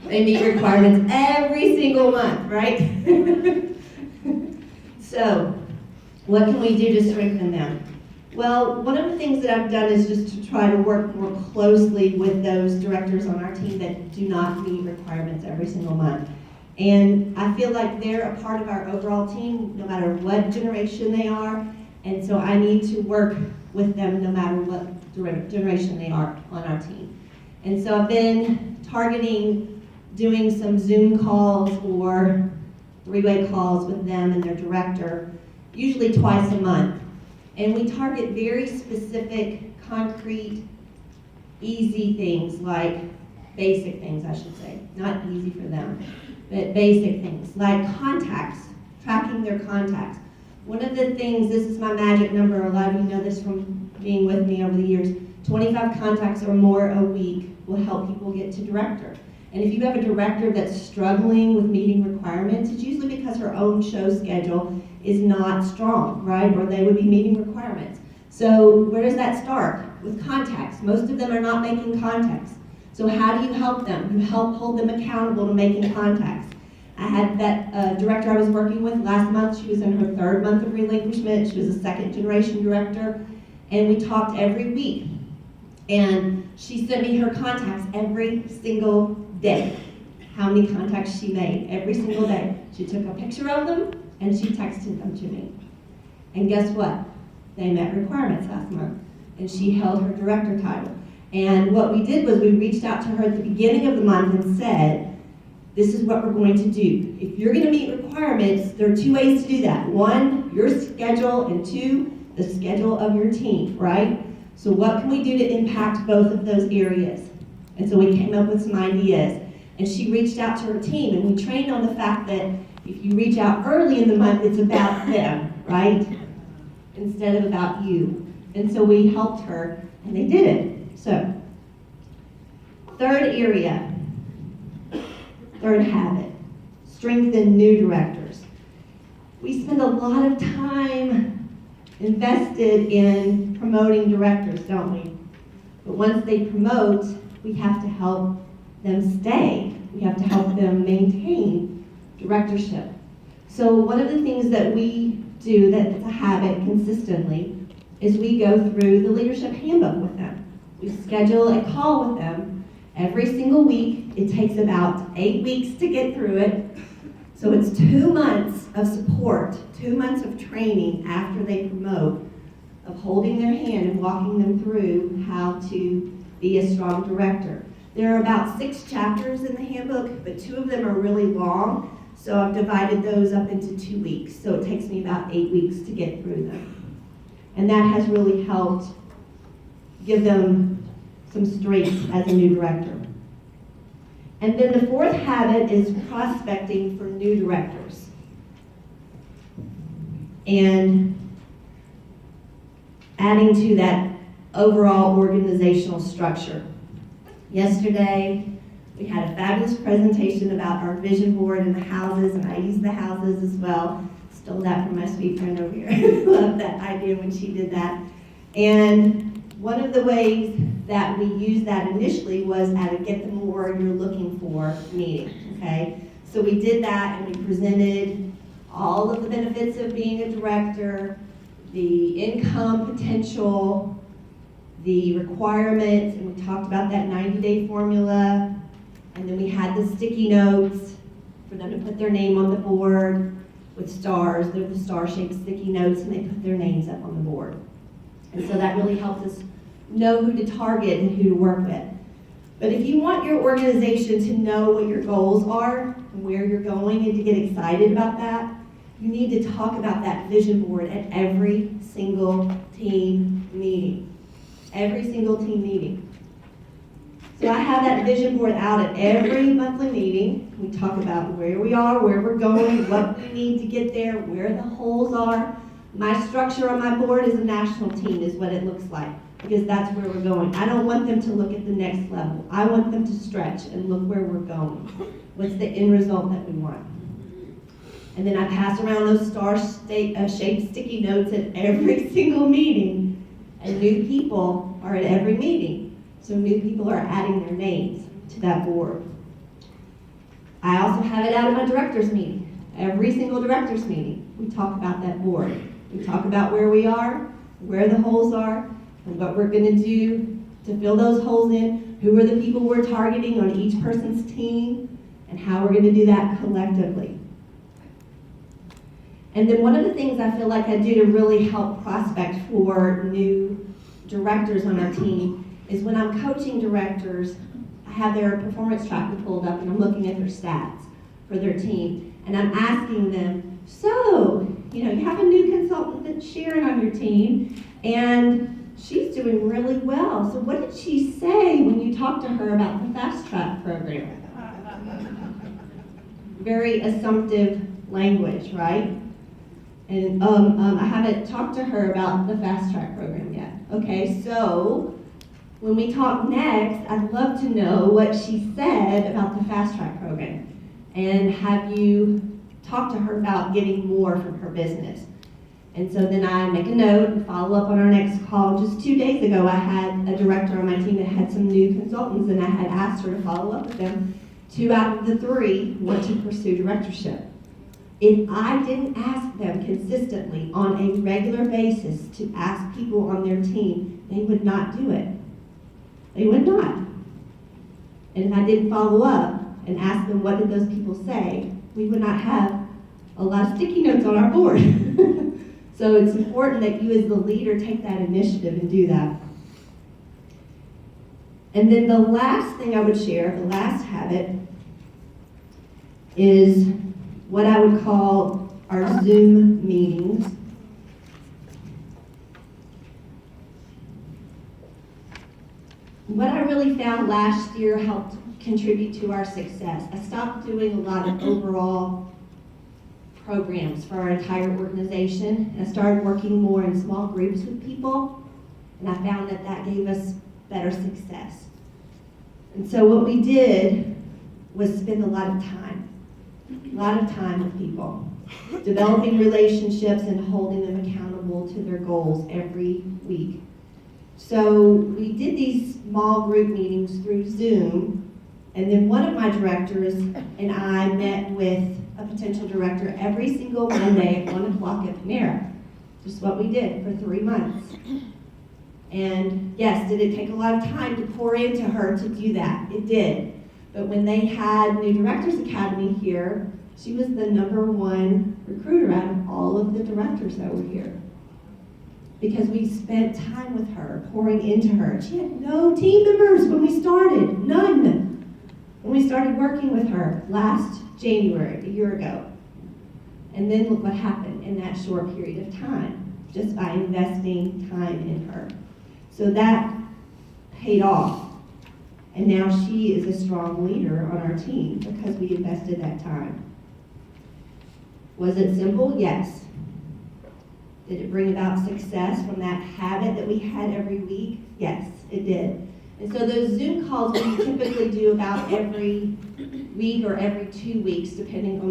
They meet requirements every single month, right? So, what can we do to strengthen them? Well, one of the things that I've done is just to try to work more closely with those directors on our team that do not meet requirements every single month. And I feel like they're a part of our overall team, no matter what generation they are. And so I need to work with them no matter what generation they are on our team. And so I've been targeting doing some Zoom calls or three-way calls with them and their director, usually twice a month. And we target very specific, concrete, easy things, like basic things, I should say. Not easy for them, but basic things, like contacts, tracking their contacts. One of the things, this is my magic number, a lot of you know this from being with me over the years, 25 contacts or more a week will help people get to director. And if you have a director that's struggling with meeting requirements, it's usually because her own show schedule is not strong, right? Or they would be meeting requirements. So where does that start? With contacts. Most of them are not making contacts. So how do you help them? You help hold them accountable to making contacts. I had that director I was working with last month. She was in her third month of relinquishment. She was a second generation director. And we talked every week. And she sent me her contacts every single day. How many contacts she made every single day. She took a picture of them and she texted them to me. And guess what? They met requirements last month. And she held her director title. And what we did was we reached out to her at the beginning of the month and said, this is what we're going to do. If you're going to meet requirements, there are two ways to do that. One, your schedule, and two, the schedule of your team, right? So what can we do to impact both of those areas? And so we came up with some ideas. And she reached out to her team, and we trained on the fact that if you reach out early in the month, it's about them, right? Instead of about you. And so we helped her, and they did it. So, third area, third habit, strengthen new directors. We spend a lot of time invested in promoting directors, don't we? But once they promote, we have to help them stay. We have to help them maintain directorship. So one of the things that we do that's a habit consistently is we go through the leadership handbook with them. We schedule a call with them every single week. It takes about 8 weeks to get through it. So it's 2 months of support, 2 months of training after they promote, of holding their hand and walking them through how to be a strong director. There are about 6 chapters in the handbook, but 2 of them are really long. So I've divided those up into 2 weeks. So it takes me about 8 weeks to get through them. And that has really helped give them some strength as a new director. And then the fourth habit is prospecting for new directors. And adding to that overall organizational structure. Yesterday, we had a fabulous presentation about our vision board and the houses, and I used the houses as well. Stole that from my sweet friend over here. Loved that idea when she did that. And one of the ways that we used that initially was at a Get the More You're Looking For meeting, okay? So we did that and we presented all of the benefits of being a director, the income potential, the requirements, and we talked about that 90-day formula, and then we had the sticky notes for them to put their name on the board with stars. They're the star-shaped sticky notes, and they put their names up on the board. And so that really helps us know who to target and who to work with. But if you want your organization to know what your goals are and where you're going and to get excited about that, you need to talk about that vision board at every single team meeting. Every single team meeting. So I have that vision board out at every monthly meeting. We talk about where we are, where we're going, what we need to get there, where the holes are. My structure on my board is a national team is what it looks like, because that's where we're going. I don't want them to look at the next level. I want them to stretch and look where we're going. What's the end result that we want? And then I pass around those star-shaped sticky notes at every single meeting, and new people are at every meeting. So new people are adding their names to that board. I also have it out of my director's meeting. Every single director's meeting, we talk about that board. We talk about where we are, where the holes are, and what we're gonna do to fill those holes in, who are the people we're targeting on each person's team, and how we're gonna do that collectively. And then one of the things I feel like I do to really help prospect for new directors on our team is when I'm coaching directors, I have their performance tracker pulled up and I'm looking at their stats for their team. And I'm asking them, so, you have a new consultant that's Sharon on your team, and she's doing really well. So what did she say when you talked to her about the fast track program? Very assumptive language, right? And I haven't talked to her about the fast track program yet. Okay, so when we talk next, I'd love to know what she said about the fast track program. And have you talked to her about getting more from her business? And so then I make a note and follow up on our next call. Just 2 days ago, I had a director on my team that had some new consultants, and I had asked her to follow up with them. 2 out of the 3 want to pursue directorship. If I didn't ask them consistently on a regular basis to ask people on their team, they would not do it. They would not. And if I didn't follow up and ask them what did those people say, we would not have a lot of sticky notes on our board. So it's important that you as the leader take that initiative and do that. And then the last thing I would share, the last habit, is what I would call our Zoom meetings. What I really found last year helped contribute to our success. I stopped doing a lot of overall programs for our entire organization, and I started working more in small groups with people, and I found that that gave us better success. And so what we did was spend a lot of time with people, developing relationships and holding them accountable to their goals every week. So we did these small group meetings through Zoom, and then one of my directors and I met with a potential director every single Monday at 1 o'clock at Panera. Just what we did for 3 months. And yes, did it take a lot of time to pour into her to do that? It did. But when they had New Directors Academy here, she was the #1 recruiter out of all of the directors that were here. Because we spent time with her, pouring into her. She had no team members when we started, none. When we started working with her last January, a year ago. And then look what happened in that short period of time, just by investing time in her. So that paid off. And now she is a strong leader on our team because we invested that time. Was it simple? Yes. Did it bring about success from that habit that we had every week? Yes, it did. And so those Zoom calls we typically do about every week or every 2 weeks, depending on